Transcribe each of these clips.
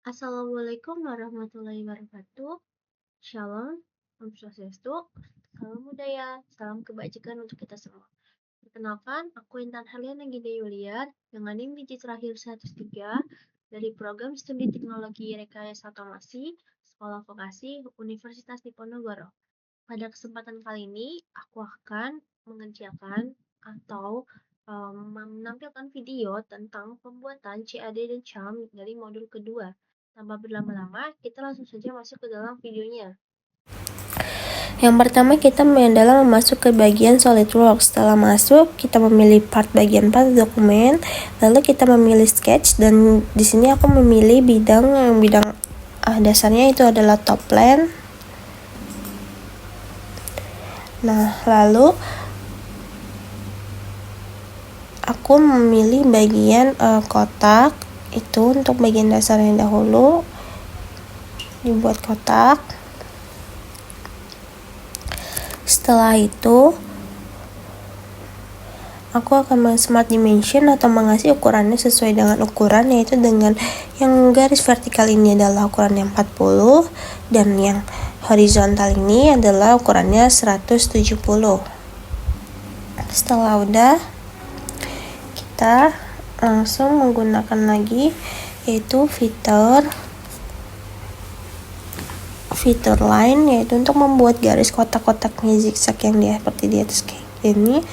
Assalamualaikum warahmatullahi wabarakatuh. Shalom, Om Swastiastu, salam budaya, salam kebajikan untuk kita semua. Perkenalkan, aku Intan Harliana Gide Yuliar dengan NIM digit terakhir 103 dari Program Studi Teknologi Rekayasa Otomasi Sekolah Vokasi Universitas Diponegoro. Pada kesempatan kali ini, aku akan mengerjakan atau menampilkan video tentang pembuatan CAD dan CAM dari modul kedua. Tanpa berlama-lama, kita langsung saja masuk ke dalam videonya. Yang pertama kita adalah masuk ke bagian SolidWorks. Setelah masuk, kita memilih bagian part dokumen, lalu kita memilih sketch, dan di sini aku memilih bidang dasarnya itu adalah top plan. Nah, lalu aku memilih bagian kotak itu untuk bagian dasarnya dahulu. Dibuat kotak. Setelah itu, aku akan smart dimension atau mengasih ukurannya sesuai dengan ukuran, yaitu dengan yang garis vertikal ini adalah ukurannya 40 dan yang horizontal ini adalah ukurannya 170. Setelah udah, kita langsung menggunakan lagi yaitu fitur line, yaitu untuk membuat garis kotak-kotaknya zigzag yang seperti di atas kayak gini.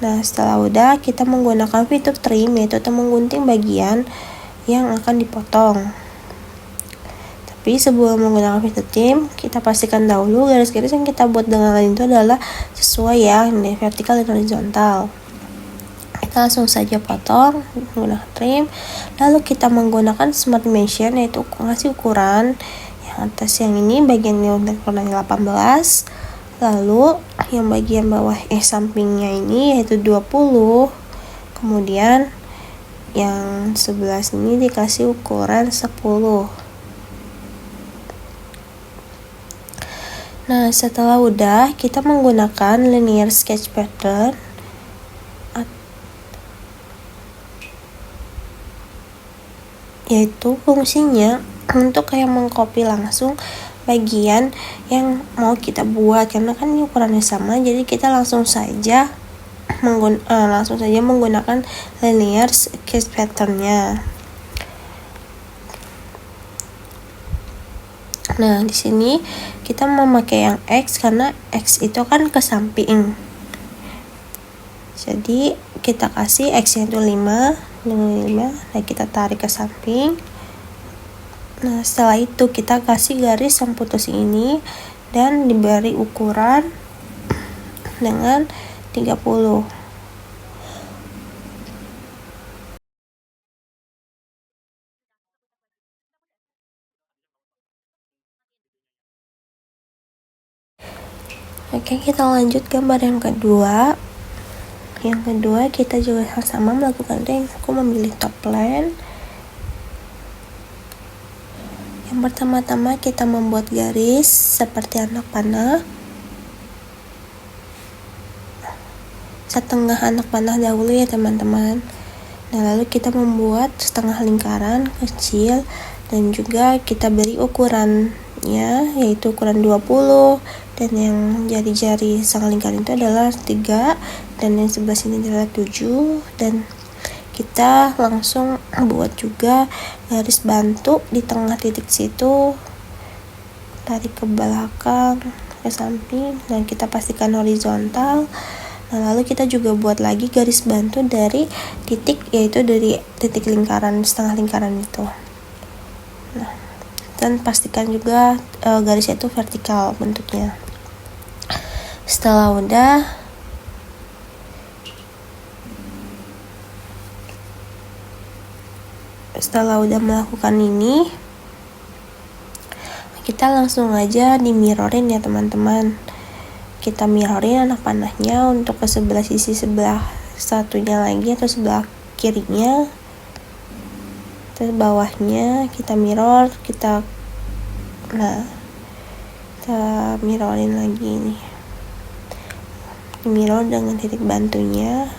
Nah, setelah udah, kita menggunakan fitur trim, yaitu untuk menggunting bagian yang akan dipotong. Tapi sebelum menggunakan fitur trim, kita pastikan dahulu garis-garis yang kita buat dengan line itu adalah sesuai yang vertikal dan horizontal. Kita langsung saja potong menggunakan trim, lalu kita menggunakan smart dimension, yaitu ngasih ukuran yang atas yang ini bagian yang ukurannya 18, lalu yang bagian bawah sampingnya ini yaitu 20, kemudian yang sebelah sini dikasih ukuran 10. Nah, setelah udah, kita menggunakan linear sketch pattern, yaitu fungsinya untuk kayak mengcopy langsung bagian yang mau kita buat, karena kan ini ukurannya sama, jadi kita langsung saja menggunakan linear sketch patternnya. Nah, di sini kita memakai yang X karena X itu kan ke samping. Jadi kita kasih X-nya itu 5, nah kita tarik ke samping. Nah, setelah itu kita kasih garis yang putus ini dan diberi ukuran dengan 30. Oke, kita lanjut gambar yang kedua. Yang kedua, kita juga sama melakukan itu. Aku memilih top plan. Yang pertama-tama kita membuat garis seperti anak panah. Setengah anak panah dahulu ya teman-teman. Nah, lalu kita membuat setengah lingkaran kecil dan juga kita beri ukurannya yaitu ukuran 20, dan yang jari-jari setengah lingkaran itu adalah 3 dan yang sebelah sini adalah 7, dan kita langsung buat juga garis bantu di tengah titik situ, tarik ke belakang ke samping dan kita pastikan horizontal. Nah, lalu kita juga buat lagi garis bantu dari titik, yaitu dari titik lingkaran setengah lingkaran itu. Nah, dan pastikan juga garisnya itu vertikal bentuknya. Setelah udah melakukan ini, kita langsung aja di mirrorin ya teman-teman. Kita mirrorin anak panahnya untuk ke sebelah sisi sebelah satunya lagi atau sebelah kirinya, terus bawahnya kita mirror, kita mirrorin lagi nih, mirror dengan titik bantunya.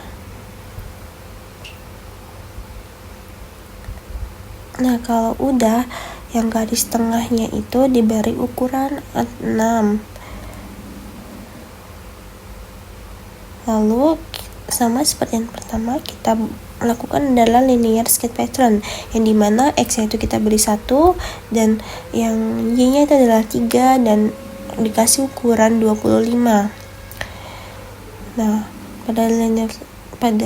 Nah, kalau udah, yang garis tengahnya itu diberi ukuran 6. Lalu sama seperti yang pertama, kita lakukan adalah linear sketch pattern, yang dimana X-nya itu kita beri 1 dan yang Y-nya itu adalah 3 dan dikasih ukuran 25. Nah, pada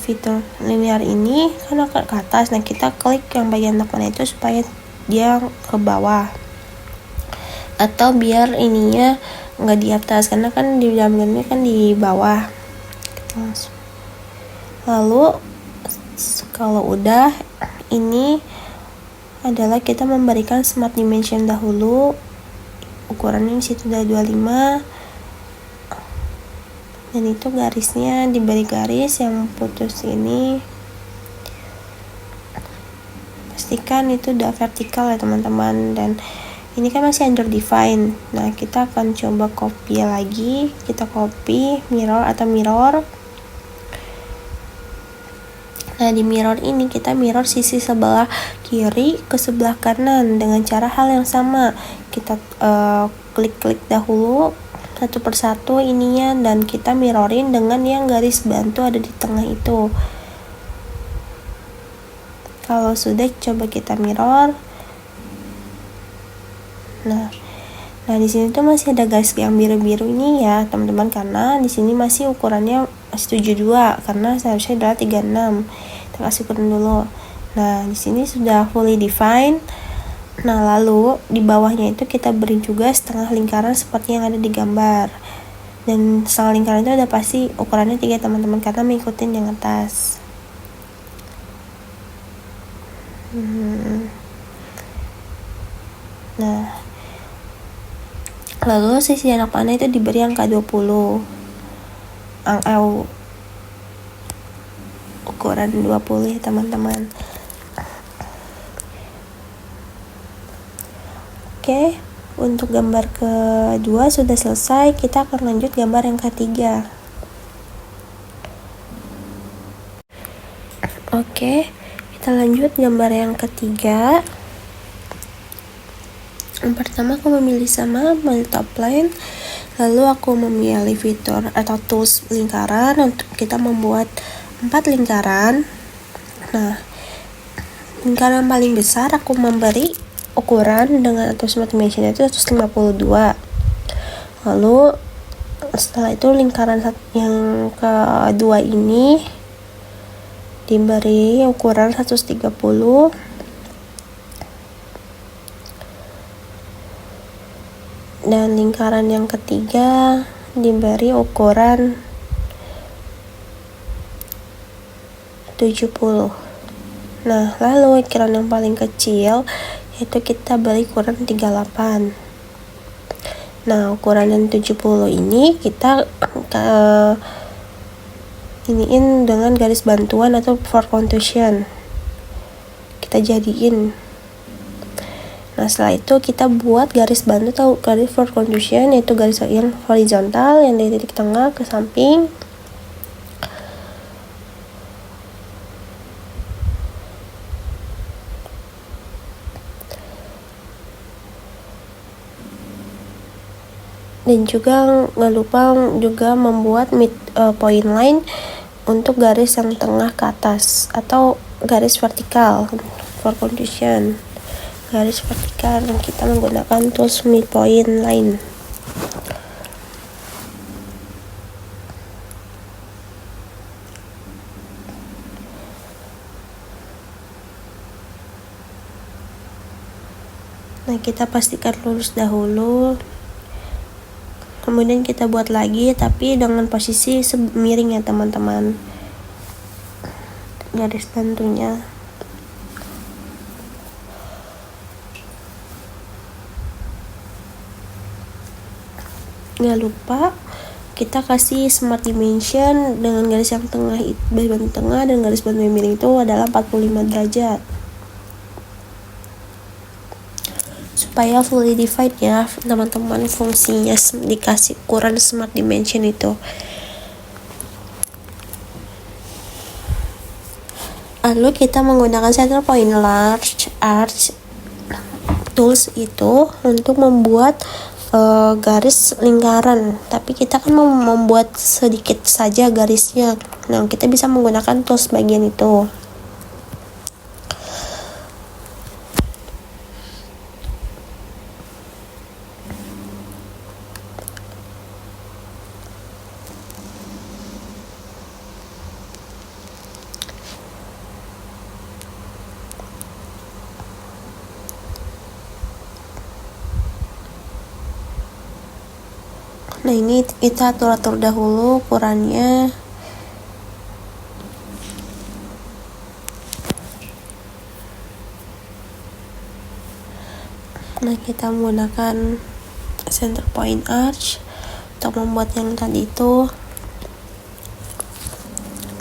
fitur linear ini kan akan ke atas. Nah, kita klik yang bagian depan itu supaya dia ke bawah, atau biar ininya nggak di atas, karena kan di dalam ini kan di bawah. Lalu kalau udah, ini adalah kita memberikan smart dimension dahulu. Ukurannya di situ udah 25, dan itu garisnya diberi garis yang putus ini. Pastikan itu udah vertikal ya teman-teman, dan ini kan masih under define. Nah, kita akan coba copy lagi. Kita copy mirror. Nah, di mirror ini kita mirror sisi sebelah kiri ke sebelah kanan dengan cara hal yang sama. Kita klik-klik dahulu satu persatu ininya, dan kita mirrorin dengan yang garis bantu ada di tengah itu. Kalau sudah, coba kita mirror. Nah di sini tuh masih ada garis yang biru-biru ini ya teman-teman, karena di sini masih ukurannya masih 72, karena seharusnya adalah 36. Kita kasih ukuran dulu. Nah, di sini sudah fully defined. Nah, lalu di bawahnya itu kita beri juga setengah lingkaran seperti yang ada di gambar. Dan setengah lingkaran itu udah pasti ukurannya 3 teman-teman, karena mengikuti yang atas. Nah, lalu sisi anak panah itu diberi angka 20, ukuran 20 ya teman-teman. Oke, untuk gambar kedua sudah selesai. Kita akan lanjut gambar yang ketiga. Oke, kita lanjut gambar yang ketiga. Yang pertama aku memilih top line, lalu aku memilih fitur atau tools lingkaran untuk kita membuat 4 lingkaran. Nah, lingkaran paling besar aku memberi ukuran dengan atau smart dimension itu 152. Lalu setelah itu lingkaran yang kedua ini diberi ukuran 130. Dan lingkaran yang ketiga diberi ukuran 70. Nah, lalu ukuran yang paling kecil yaitu kita beri ukuran 38. Nah, ukuran yang 70 ini kita iniin dengan garis bantuan atau for contusion. Kita jadiin. Nah, setelah itu kita buat garis bantu atau garis for contusion, yaitu garis yang horizontal yang dari titik tengah ke samping. Dan juga nggak lupa juga membuat point line untuk garis yang tengah ke atas atau garis vertikal for contusion. Garis vertikal kita menggunakan tools midpoint line. Nah, kita pastikan lurus dahulu, kemudian kita buat lagi tapi dengan posisi miring ya teman-teman, garis bantunya. Nggak lupa kita kasih smart dimension dengan garis yang tengah, garis bantu tengah dan garis bantu yang miring itu adalah 45 derajat supaya fully defined ya teman-teman fungsinya dikasih ukuran smart dimension itu. Lalu kita menggunakan center point large arch tools itu untuk membuat garis lingkaran, tapi kita kan mau membuat sedikit saja garisnya. Nah, kita bisa menggunakan tools bagian itu. Nah, ini kita atur dahulu ukurannya. Nah, kita menggunakan center point arch untuk membuat yang tadi itu,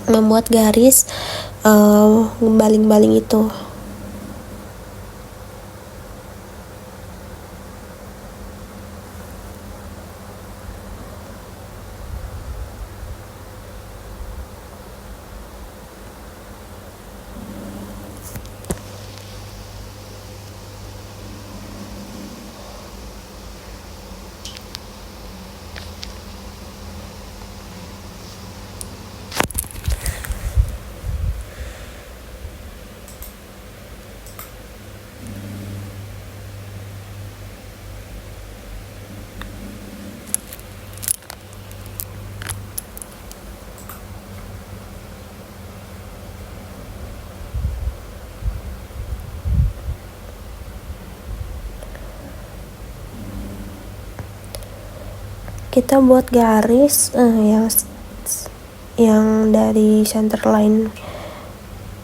membuat garis baling-baling itu. Kita buat garis yang dari center line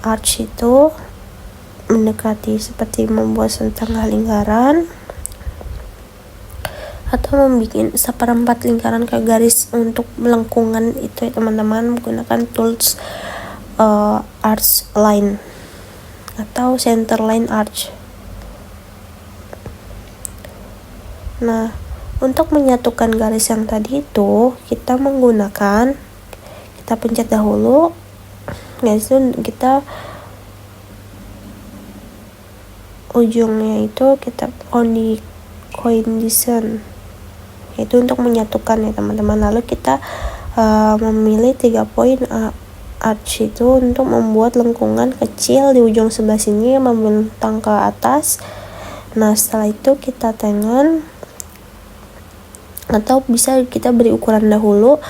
arch itu mendekati seperti membuat setengah lingkaran atau membuat seperempat lingkaran ke garis untuk melengkungan itu ya teman-teman, menggunakan tools arch line atau center line arch. Nah, untuk menyatukan garis yang tadi itu kita pencet dahulu garis itu, kita ujungnya itu kita condition itu untuk menyatukan ya teman-teman. Lalu kita memilih 3 poin arch itu untuk membuat lengkungan kecil di ujung sebelah sini membentang ke atas. Nah, setelah itu kita tengen, atau bisa kita beri ukuran dahulu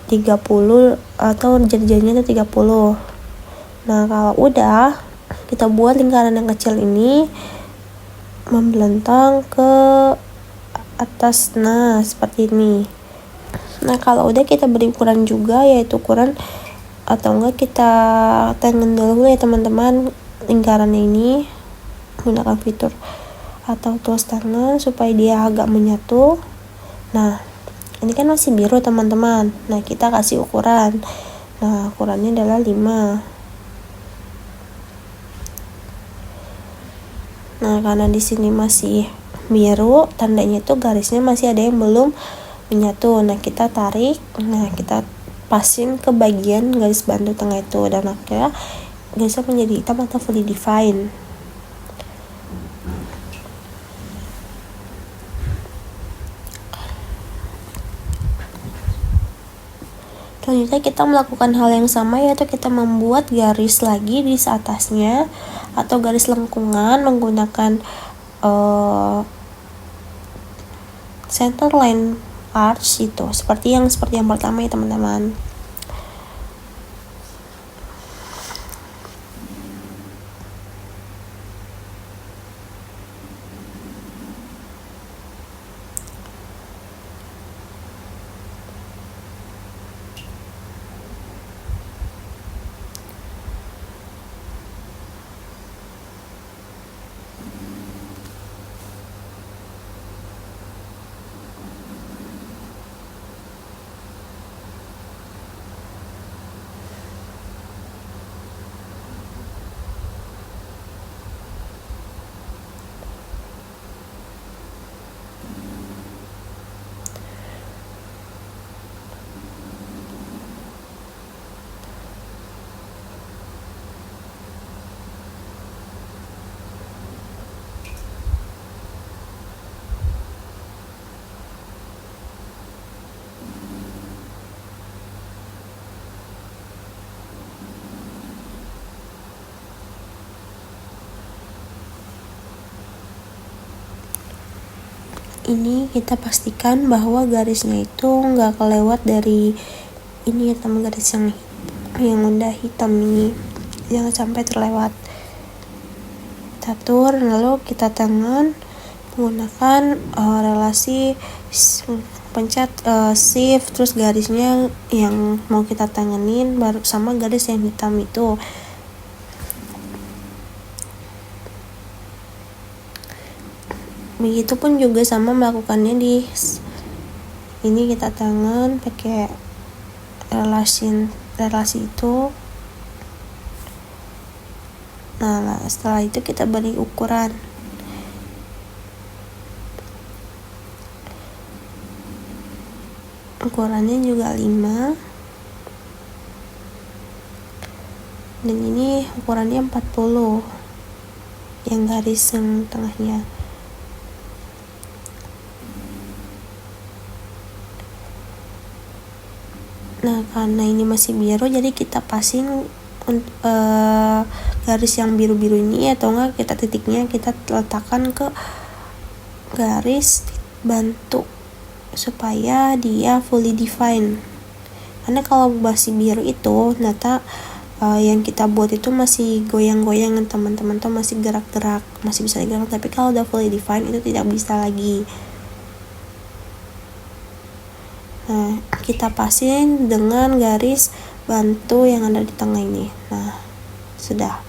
30 atau jari-jarinya itu 30. Nah, kalau udah kita buat lingkaran yang kecil ini membentang ke atas, nah seperti ini. Nah, kalau udah kita beri ukuran juga, yaitu ukuran atau enggak kita tengen dulu ya teman-teman lingkaran ini menggunakan fitur atau tools tangan supaya dia agak menyatu. Nah, ini kan masih biru teman-teman. Nah, kita kasih ukuran. Nah, ukurannya adalah 5. Nah, karena di sini masih biru, tandanya itu garisnya masih ada yang belum menyatu. Nah, kita tarik. Nah, kita pasin ke bagian garis bantu tengah itu, dan akhirnya garisnya menjadi hitam atau fully define. Selanjutnya kita melakukan hal yang sama, yaitu kita membuat garis lagi di atasnya atau garis lengkungan menggunakan center line arch itu seperti yang pertama ya teman-teman. ini kita pastikan bahwa garisnya itu nggak kelewat dari ini ya teman, garis yang udah hitam ini, jangan sampai terlewat. Kita atur, lalu kita tangan menggunakan relasi pencet shift, terus garisnya yang mau kita tanganin baru sama garis yang hitam itu. Begitupun juga sama melakukannya di ini, kita tangan pakai relasi itu. Nah, setelah itu kita beri ukuran. Ukurannya juga 5. Dan ini ukurannya 40. Yang garis yang tengahnya. Nah, karena ini masih biru, jadi kita pasin garis yang biru-biru ini, atau enggak kita titiknya kita letakkan ke garis bantu supaya dia fully define. Karena kalau masih biru itu ternyata yang kita buat itu masih goyang-goyangan teman-teman, tuh masih gerak-gerak, masih bisa digerak, tapi kalau udah fully define itu tidak bisa lagi. Nah, kita pasin dengan garis bantu yang ada di tengah ini. Nah, sudah.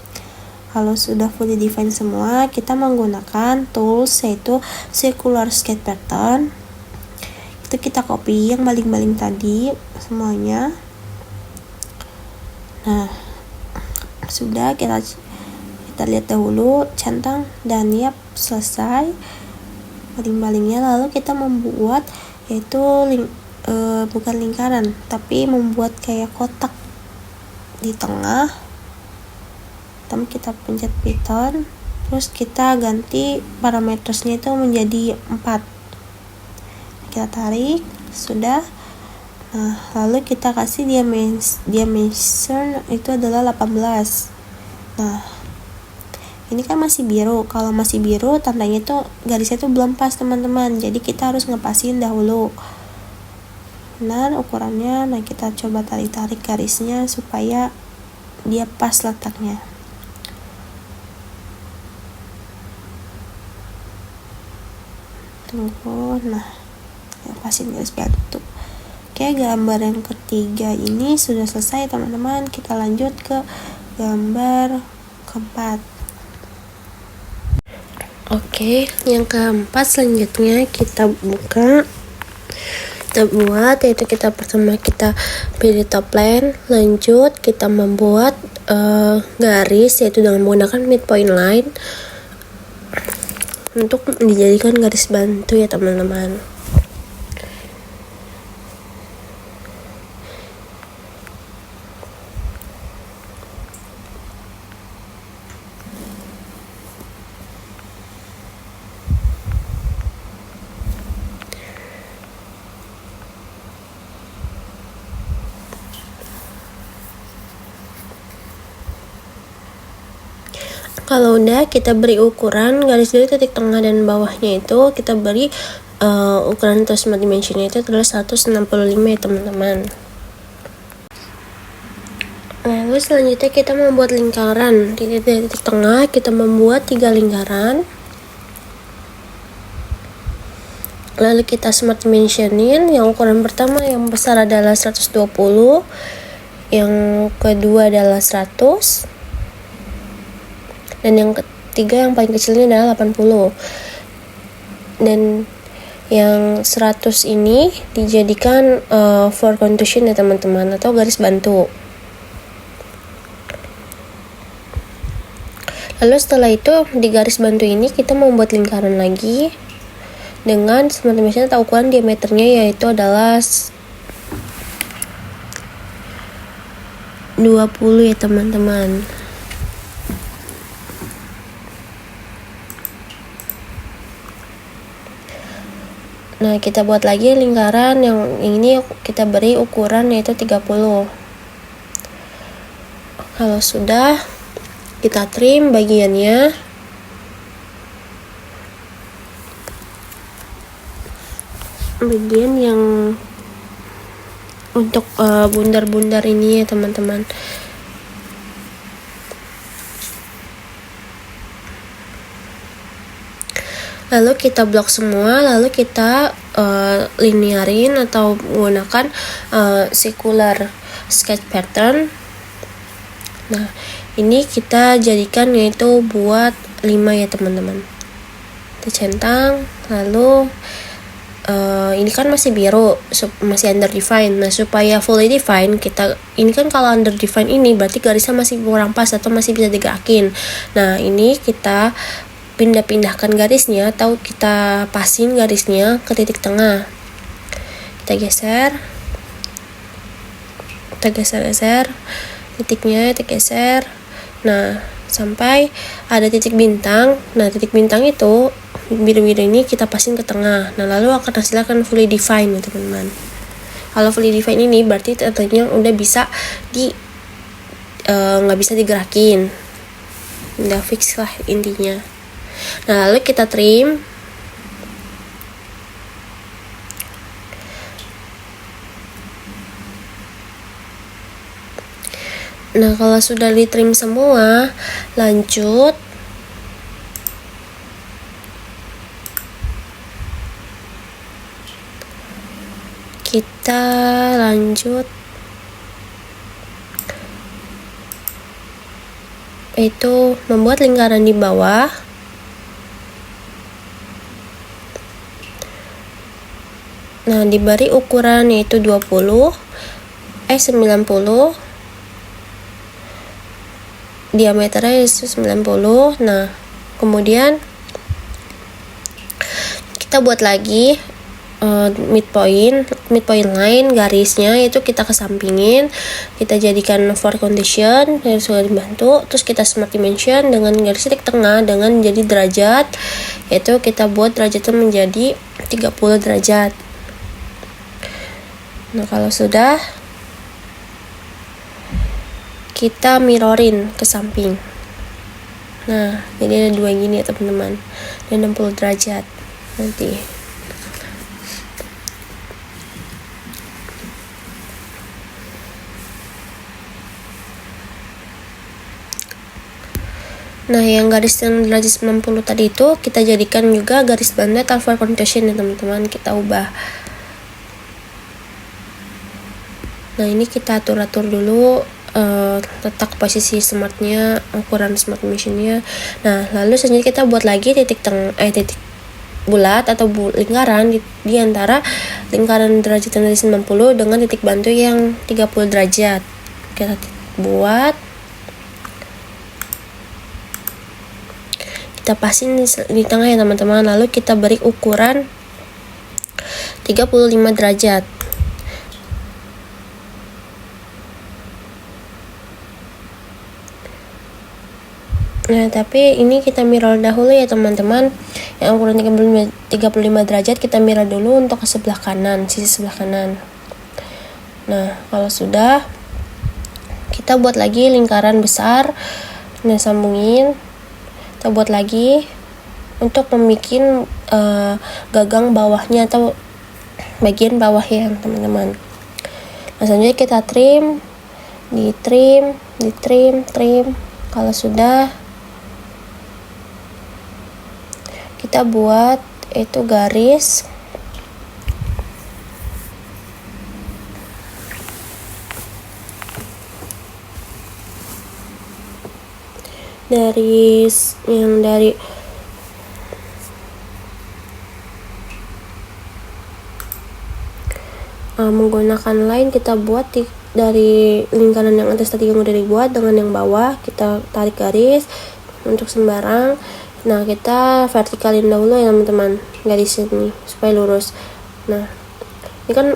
Kalau sudah fully define semua, kita menggunakan tools yaitu circular sketch pattern. Itu kita copy yang baling-baling tadi semuanya. Nah, sudah, kita lihat dahulu, centang dan yap, selesai baling-balingnya. Lalu kita membuat yaitu bukan lingkaran, tapi membuat kayak kotak di tengah. Pertama kita pencet Python, terus kita ganti parametersnya itu menjadi 4. Kita tarik, sudah. Nah, lalu kita kasih dimension itu adalah 18. Nah, ini kan masih biru. Kalau masih biru, tandanya itu garisnya itu belum pas teman-teman, jadi kita harus ngepasin dahulu benar ukurannya. Nah, kita coba tarik-tarik garisnya supaya dia pas letaknya. Tunggu. Nah, pasin garis bantu. Oke, gambar yang ketiga ini sudah selesai teman-teman. Kita lanjut ke gambar keempat. Oke, yang keempat selanjutnya kita buat, yaitu pertama kita pilih top line, lanjut kita membuat garis yaitu dengan menggunakan midpoint line untuk dijadikan garis bantu ya teman-teman. Kalau udah, kita beri ukuran garis dari titik tengah dan bawahnya itu kita beri ukuran atau smart dimensionnya itu adalah 165 ya teman-teman. Lalu selanjutnya kita membuat lingkaran. Di titik tengah kita membuat 3 lingkaran. Lalu kita smart dimensionin. Yang ukuran pertama yang besar adalah 120, yang kedua adalah 100, dan yang ketiga yang paling kecilnya adalah 80. Dan yang 100 ini dijadikan for contusion ya teman-teman, atau garis bantu. Lalu setelah itu di garis bantu ini kita membuat lingkaran lagi dengan smart dimension atau ukuran diameternya yaitu adalah 20 ya teman-teman. Nah, kita buat lagi lingkaran yang ini kita beri ukuran yaitu 30. Kalau sudah, kita trim bagiannya. bagian yang untuk bundar-bundar ini ya teman-teman. Lalu kita blok semua, lalu kita linearin atau menggunakan circular sketch pattern. Nah, ini kita jadikan yaitu buat 5 ya teman-teman. Kita centang, lalu ini kan masih biru, masih under define. Nah, supaya fully define, kita ini kan kalau under define ini berarti garisnya masih kurang pas atau masih bisa digerakin. Nah, ini kita pindah-pindahkan garisnya atau kita pasin garisnya ke titik tengah. Kita geser, titiknya kita geser. Nah, sampai ada titik bintang. Nah, titik bintang itu biru-biru ini kita pasin ke tengah. Nah, lalu hasilnya akan fully define ya teman-teman. Kalau fully define ini berarti tentunya udah bisa nggak bisa digerakin, udah fix lah intinya. Nah, lalu kita trim. Nah, kalau sudah di trim semua, lanjut kita itu membuat lingkaran di bawah. Nah, diberi ukuran yaitu 90, diameternya yaitu 90. Nah, kemudian kita buat lagi midpoint line, garisnya itu kita kesampingin, kita jadikan for condition yang sudah dibantu, terus kita smart dimension dengan garis titik tengah dengan jadi derajat, yaitu kita buat derajatnya menjadi 30 derajat. Nah, kalau sudah, kita mirrorin ke samping. Nah, jadi ada 2 gini ya teman-teman, dan 60 derajat nanti. Nah, yang garis yang derajat 90 tadi itu kita jadikan juga garis banda for condition ya teman-teman, kita ubah. Nah, ini kita atur-atur dulu letak posisi smartnya, ukuran smart dimensionnya. Nah, lalu selanjutnya kita buat lagi titik bulat atau lingkaran di antara lingkaran derajat dari 90 dengan titik bantu yang 30 derajat. Kita buat, kita pasin di tengah ya teman-teman, lalu kita beri ukuran 35 derajat. Nah, tapi ini kita mirror dahulu ya teman-teman. Yang ukuran 35 derajat kita mirror dulu untuk ke sebelah kanan, sisi sebelah kanan. Nah, kalau sudah, kita buat lagi lingkaran besar. Nah, sambungin. Kita buat lagi untuk membuat gagang bawahnya atau bagian bawah ya teman-teman. Nah, selanjutnya kita trim. Kalau sudah, kita buat itu garis yang dari menggunakan line, kita buat dari lingkaran yang atas tadi yang udah dibuat dengan yang bawah, kita tarik garis untuk sembarang. Nah, kita vertikalin dahulu ya teman-teman garis ini supaya lurus. Nah, ini kan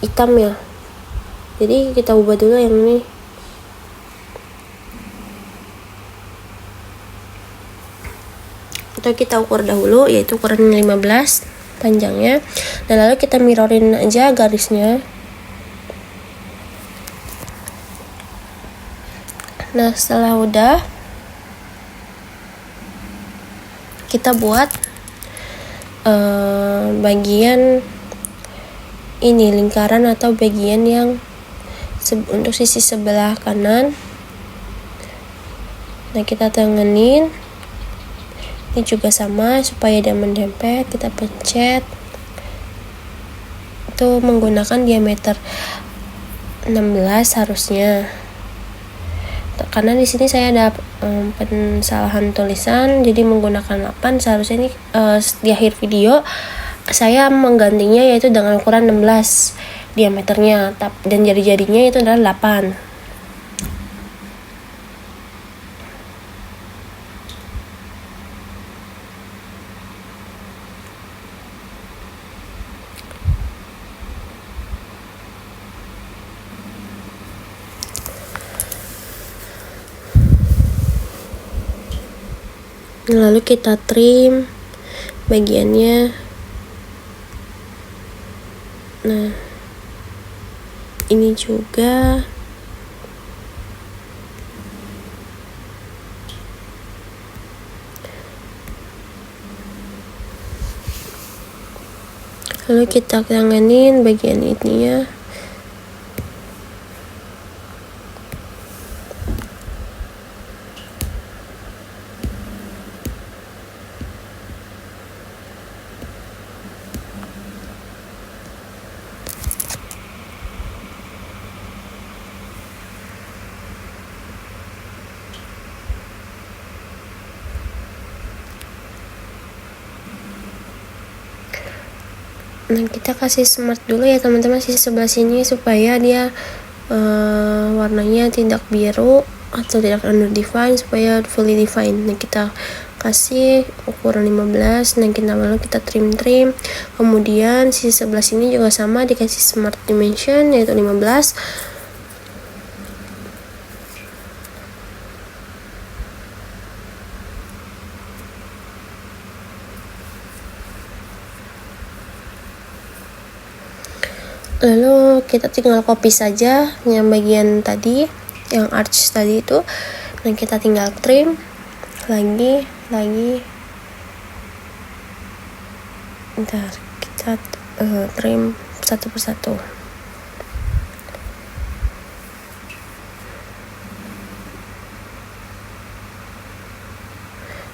hitam ya, jadi kita ubah dulu yang ini. Atau kita ukur dahulu, yaitu ukuran 15 panjangnya. Dan lalu kita mirrorin aja garisnya. Nah, setelah udah, kita buat bagian ini lingkaran atau bagian yang untuk sisi sebelah kanan. Nah, kita tengenin. Ini juga sama supaya dia mendempet, kita pencet. Itu menggunakan diameter 16 harusnya. Karena di sini saya ada kesalahan tulisan, jadi menggunakan 8. Seharusnya ini di akhir video saya menggantinya yaitu dengan ukuran 16 diameternya, dan jari-jarinya itu adalah 8. Lalu kita trim bagiannya. Nah, ini juga. Lalu kita tanganin bagian ininya. Nah, kita kasih smart dulu ya teman-teman sisi sebelah sini supaya dia warnanya tidak biru atau tidak underdefined, supaya fully defined. Nah, kita kasih ukuran 15. Nah, lalu kita trim. Kemudian sisi sebelah sini juga sama, dikasih smart dimension yaitu 15. Lalu kita tinggal copy saja yang bagian tadi, yang arch tadi itu. Dan kita tinggal trim lagi. Bentar, kita trim satu persatu.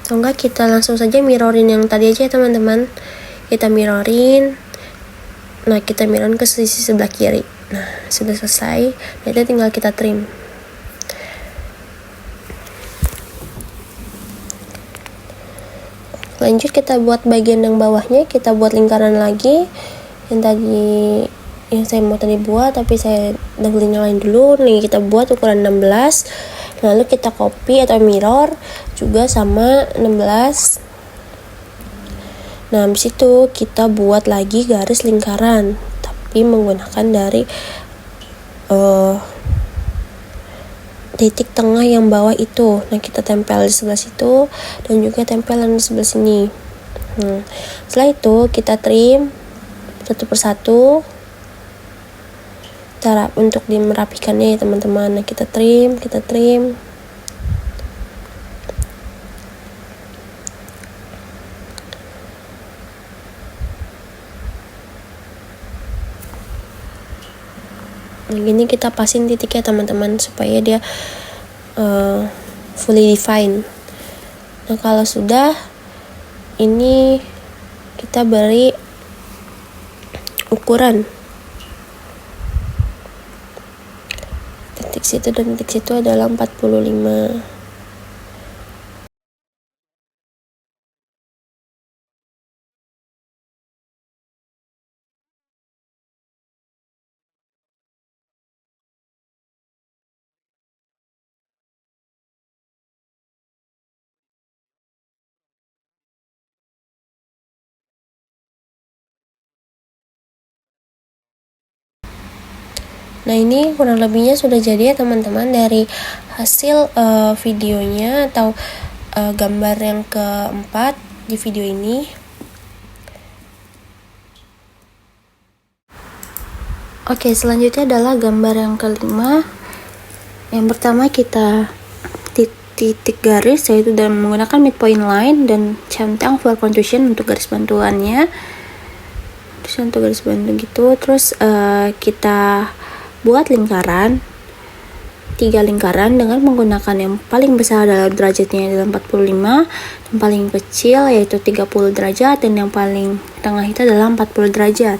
Atau enggak kita langsung saja mirrorin yang tadi aja ya teman-teman. Kita mirrorin. Nah, kita mirrorin ke sisi sebelah kiri. Nah, sudah selesai. Nah, itu tinggal kita trim. Lanjut kita buat bagian yang bawahnya, kita buat lingkaran lagi. Yang saya mau tadi buat, tapi saya double nyalain dulu. Nih, kita buat ukuran 16. Lalu kita copy atau mirror juga sama 16. Nah, habis itu kita buat lagi garis lingkaran, tapi menggunakan dari titik tengah yang bawah itu. Nah, kita tempel di sebelah situ dan juga tempelan di sebelah sini. Setelah itu kita trim satu persatu. Cara untuk merapikannya ya teman-teman. Nah, kita trim. Nah, gini kita pasin titiknya teman-teman supaya dia fully defined. Nah, kalau sudah, ini kita beri ukuran titik situ dan titik situ adalah 45. Nah, ini kurang lebihnya sudah jadi ya teman-teman dari hasil videonya atau gambar yang keempat di video ini. Oke, selanjutnya adalah gambar yang kelima. Yang pertama kita titik garis, yaitu dengan menggunakan midpoint line, dan centang for contusion untuk garis bantuannya. Terus untuk garis bantu gitu. Terus kita buat lingkaran, 3 lingkaran dengan menggunakan yang paling besar adalah derajatnya adalah 45, yang paling kecil yaitu 30 derajat, dan yang paling tengah itu adalah 40 derajat.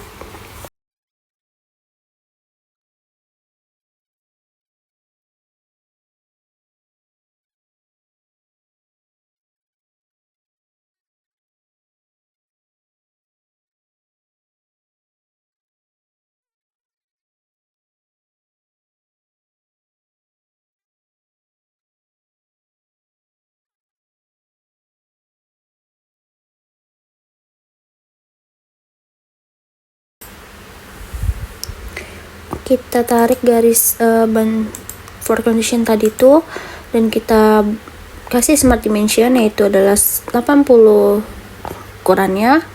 Kita tarik garis for condition tadi tuh, dan kita kasih smart dimension, yaitu adalah 80 ukurannya.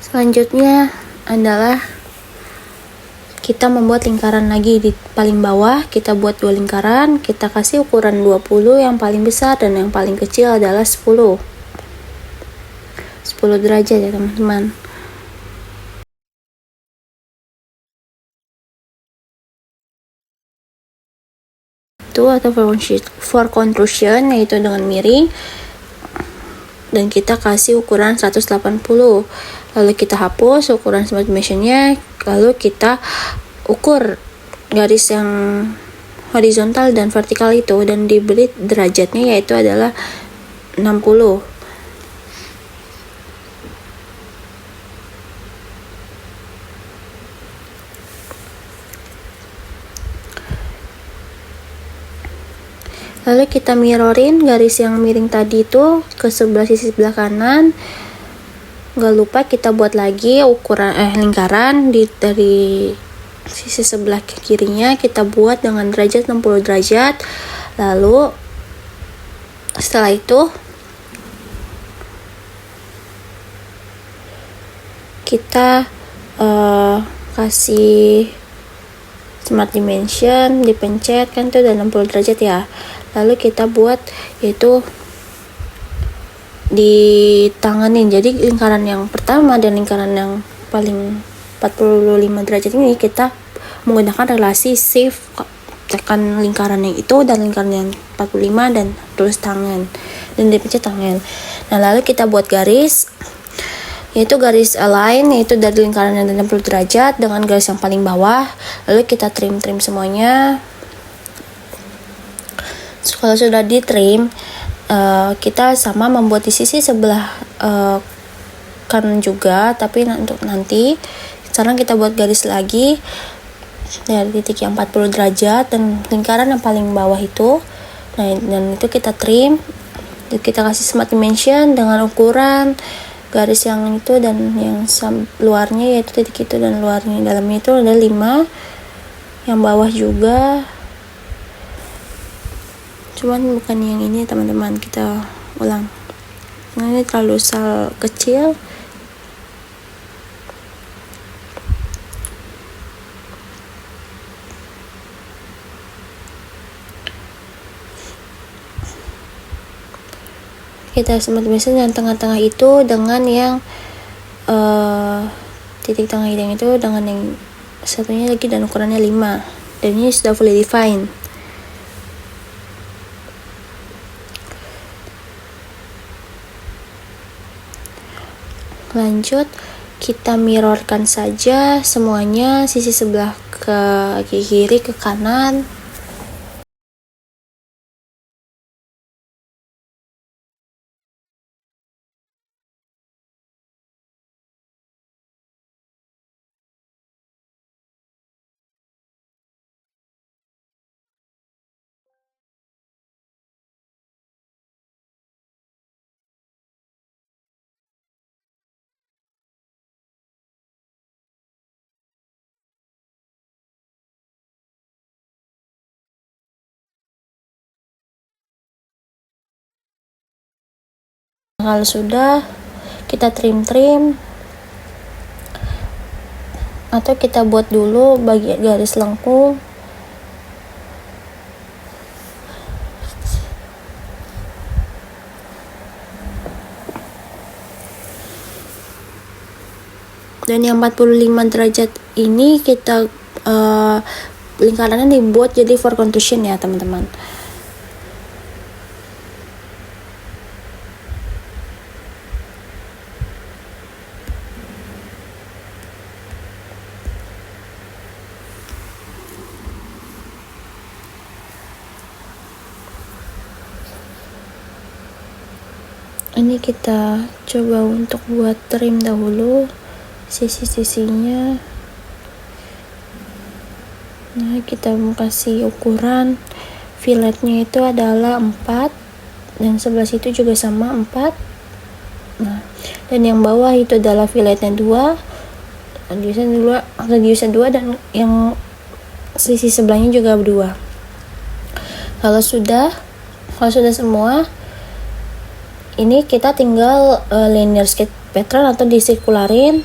Selanjutnya adalah kita membuat lingkaran lagi di paling bawah. Kita buat 2 lingkaran, kita kasih ukuran 20 yang paling besar, dan yang paling kecil adalah 10 derajat ya teman-teman. Itu atau for contrusion, yaitu dengan miring, dan kita kasih ukuran 180. Lalu kita hapus ukuran smart dimensionnya, lalu kita ukur garis yang horizontal dan vertikal itu, dan diberi derajatnya yaitu adalah 60. Lalu kita mirrorin garis yang miring tadi itu ke sisi sebelah kanan. Gak lupa kita buat lagi ukuran lingkaran dari sisi sebelah kirinya, kita buat dengan derajat 60 derajat. Lalu setelah itu kita kasih smart dimension, dipencet kan tuh udah 60 derajat ya. Lalu kita buat yaitu ditanganin. Jadi lingkaran yang pertama dan lingkaran yang paling 45 derajat ini kita menggunakan relasi shift, tekan lingkaran yang itu dan lingkaran yang 45 dan tulis tangan dan dipencet tangan. Nah, lalu kita buat garis, yaitu garis align, yaitu dari lingkaran yang 60 derajat dengan garis yang paling bawah. Lalu kita trim semuanya. Kalau sudah di trim, kita sama membuat di sisi sebelah kanan juga, tapi untuk nanti. Sekarang kita buat garis lagi dari titik yang 40 derajat dan lingkaran yang paling bawah itu. Nah, dan itu kita trim, kita kasih smart dimension dengan ukuran garis yang itu dan yang luarnya, yaitu titik itu, dan luarnya dalamnya itu ada 5, yang bawah juga, cuman bukan yang ini teman-teman. Kita ulang, nah ini terlalu kecil. Kita smart dimension yang tengah-tengah itu dengan yang titik tengah yang itu dengan yang satunya lagi, dan ukurannya 5, dan ini sudah fully defined. Lanjut, kita mirrorkan saja semuanya, sisi sebelah ke kiri, ke kanan. Kalau sudah, kita trim atau kita buat dulu bagi garis lengkung. Dan yang 45 derajat ini kita lingkarannya dibuat jadi for contusion ya teman-teman. Ini kita coba untuk buat trim dahulu sisi-sisinya. Nah, kita mau kasih ukuran filletnya itu adalah 4 dan sebelah situ juga sama 4. Nah, dan yang bawah itu adalah filletnya 2, radiusnya 2 dan yang sisi sebelahnya juga 2. Kalau sudah semua, ini kita tinggal linear sketch pattern atau disirkularin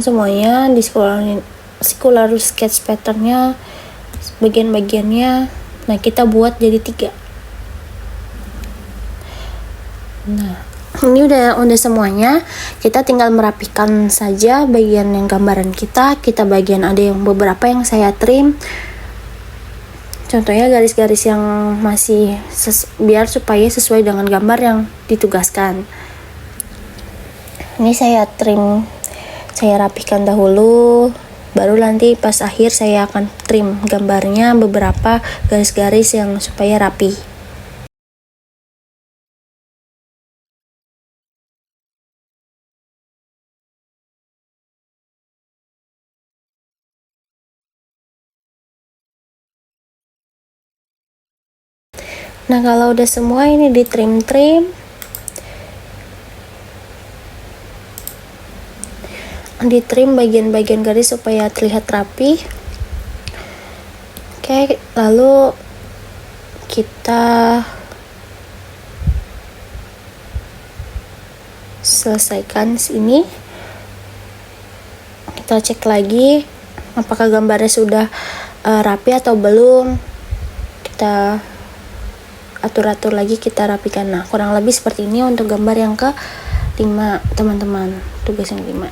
semuanya, circular sketch patternnya, bagian-bagiannya. Nah, kita buat jadi 3. Nah, ini udah semuanya. Kita tinggal merapikan saja bagian yang gambaran kita bagian ada yang beberapa yang saya trim. Contohnya garis-garis yang masih biar supaya sesuai dengan gambar yang ditugaskan. Ini saya trim, saya rapikan dahulu, baru nanti pas akhir saya akan trim gambarnya beberapa garis-garis yang supaya rapi. Nah, kalau udah semua ini ditrim-trim, bagian-bagian garis supaya terlihat rapi. Oke, lalu kita selesaikan sini. Kita cek lagi apakah gambarnya sudah rapi atau belum. Kita atur-atur lagi, kita rapikan. Nah, kurang lebih seperti ini untuk gambar yang ke-5 teman-teman, tugas yang 5.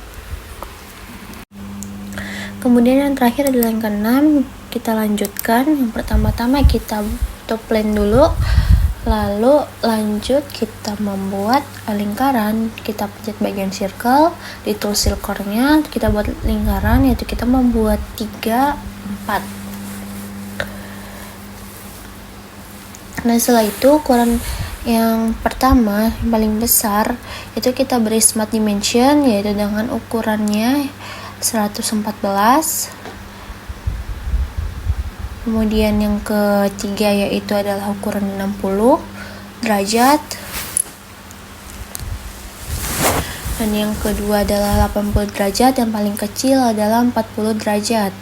Kemudian yang terakhir adalah yang ke-6. Kita lanjutkan. Yang pertama-tama kita top plane dulu, lalu lanjut kita membuat lingkaran. Kita pencet bagian circle, di tool circle-nya kita buat lingkaran, yaitu kita membuat 3, 4. Nah, setelah itu ukuran yang pertama yang paling besar itu kita beri smart dimension, yaitu dengan ukurannya 114. Kemudian yang ketiga yaitu adalah ukuran 60 derajat. Dan yang kedua adalah 80 derajat, yang paling kecil adalah 40 derajat.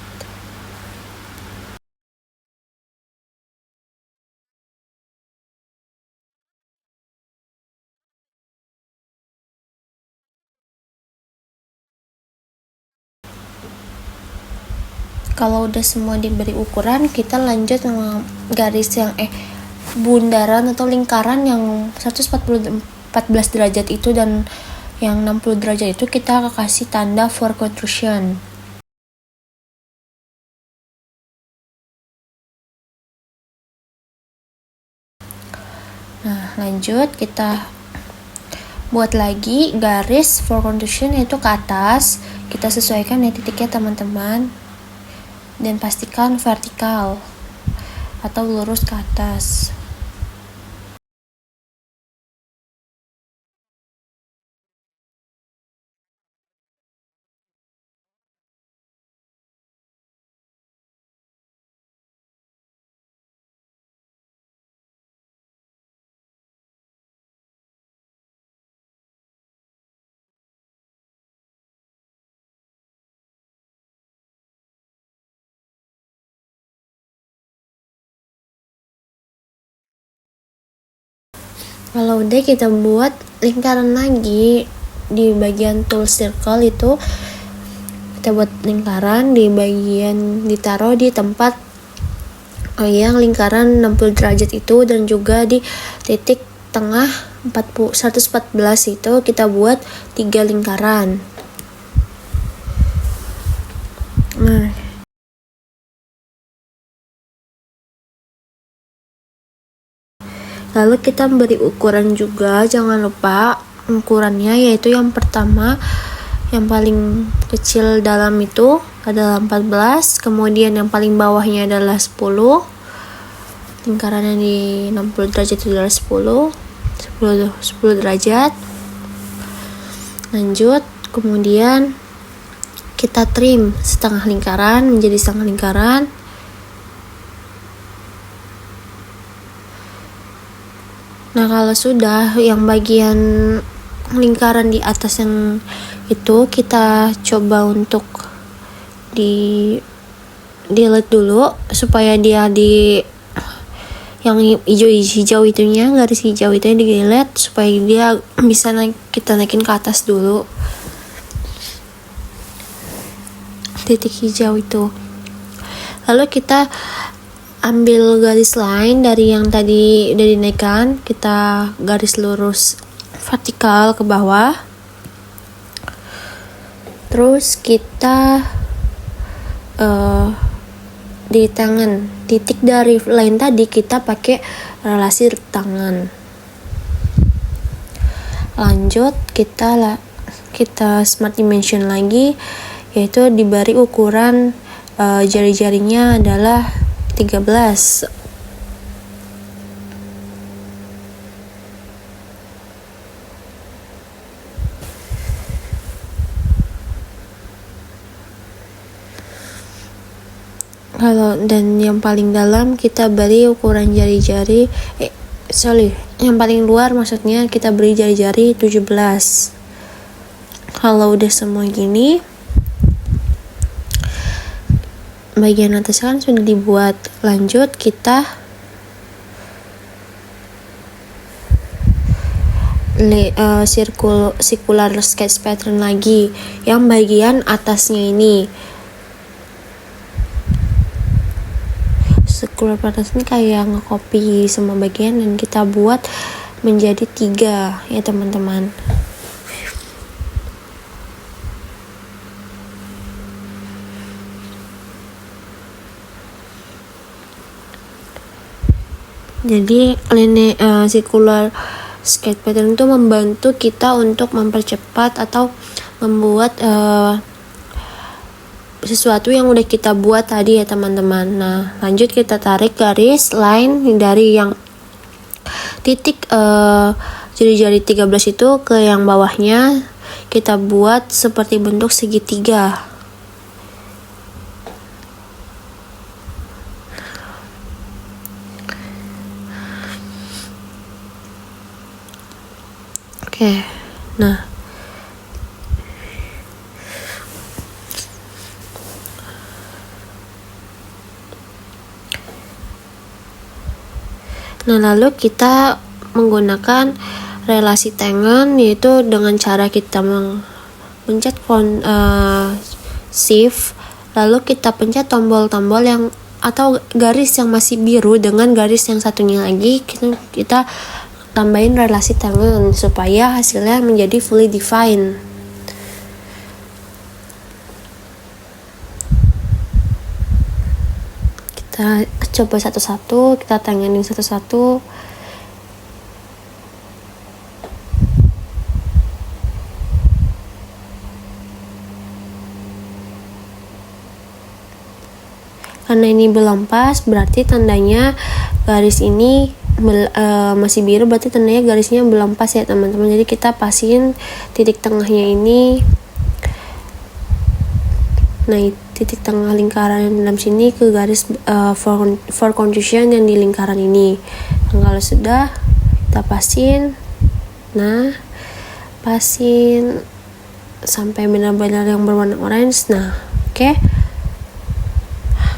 Kalau udah semua diberi ukuran, kita lanjut dengan garis yang bundaran atau lingkaran yang 114 derajat itu dan yang 60 derajat itu kita kasih tanda for contusion. Nah, lanjut kita buat lagi garis for contusion yaitu ke atas. Kita sesuaikan ya titiknya teman-teman, dan pastikan vertikal atau lurus ke atas. Kalau udah, kita buat lingkaran lagi di bagian tool circle itu. Kita buat lingkaran di bagian, ditaruh di tempat yang lingkaran 60 derajat itu, dan juga di titik tengah 114 itu kita buat 3 lingkaran. Lalu kita beri ukuran juga, jangan lupa ukurannya, yaitu yang pertama yang paling kecil dalam itu adalah 14, kemudian yang paling bawahnya adalah 10, lingkarannya di 60 derajat itu adalah 10 derajat. Lanjut, kemudian kita trim setengah lingkaran menjadi setengah lingkaran. Nah, kalau sudah yang bagian lingkaran di atas yang itu, kita coba untuk delete dulu supaya dia yang hijau itunya, garis hijau itu di delete supaya dia bisa kita naikin ke atas dulu, titik hijau itu. Lalu kita ambil garis line dari yang tadi udah dinaikkan, kita garis lurus vertikal ke bawah. Terus kita di tangan, titik dari line tadi kita pakai relasi tangan. Lanjut, kita smart dimension lagi, yaitu diberi ukuran jari-jarinya adalah 13. Dan yang paling dalam kita beri ukuran jari-jari, yang paling luar maksudnya kita beri jari-jari 17. Kalau udah semua gini, bagian atas kan sudah dibuat. Lanjut, kita circular sketch pattern lagi, yang bagian atasnya ini. Circular pattern ini kayak nge-copy semua bagian dan kita buat menjadi 3 ya teman-teman. Jadi circular sketch pattern itu membantu kita untuk mempercepat atau membuat sesuatu yang udah kita buat tadi ya teman-teman. Nah, lanjut kita tarik garis line dari yang titik jari-jari 13 itu ke yang bawahnya, kita buat seperti bentuk segitiga. Oke, nah lalu kita menggunakan relasi tangan, yaitu dengan cara kita mencet shift, lalu kita pencet tombol-tombol yang atau garis yang masih biru dengan garis yang satunya lagi, kita tambahin relasi tangan supaya hasilnya menjadi fully defined. Kita coba satu-satu, kita tanganin satu-satu. Karena ini belum pas, berarti tandanya garis ini masih biru, berarti tandanya garisnya belum pas ya teman-teman. Jadi kita pasin titik tengahnya ini, nah titik tengah lingkaran yang dalam sini ke garis for conjunction yang di lingkaran ini. Nah, kalau sudah kita pasin, pasin sampai benar-benar yang berwarna orange. Nah, oke.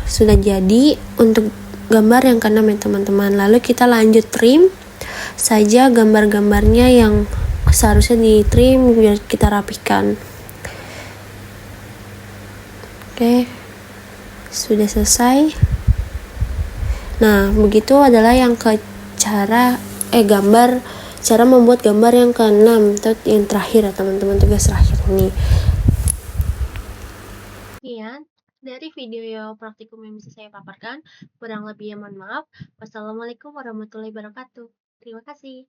Sudah jadi untuk gambar yang keenam ya teman-teman. Lalu kita lanjut trim saja gambar-gambarnya yang seharusnya di trim biar kita rapikan. Oke, sudah selesai. Nah, begitu adalah yang cara membuat gambar yang keenam, atau yang terakhir ya teman-teman, tugas terakhir ini. Sekian dari video praktikum yang bisa saya paparkan. Kurang lebihnya mohon maaf. Wassalamualaikum warahmatullahi wabarakatuh. Terima kasih.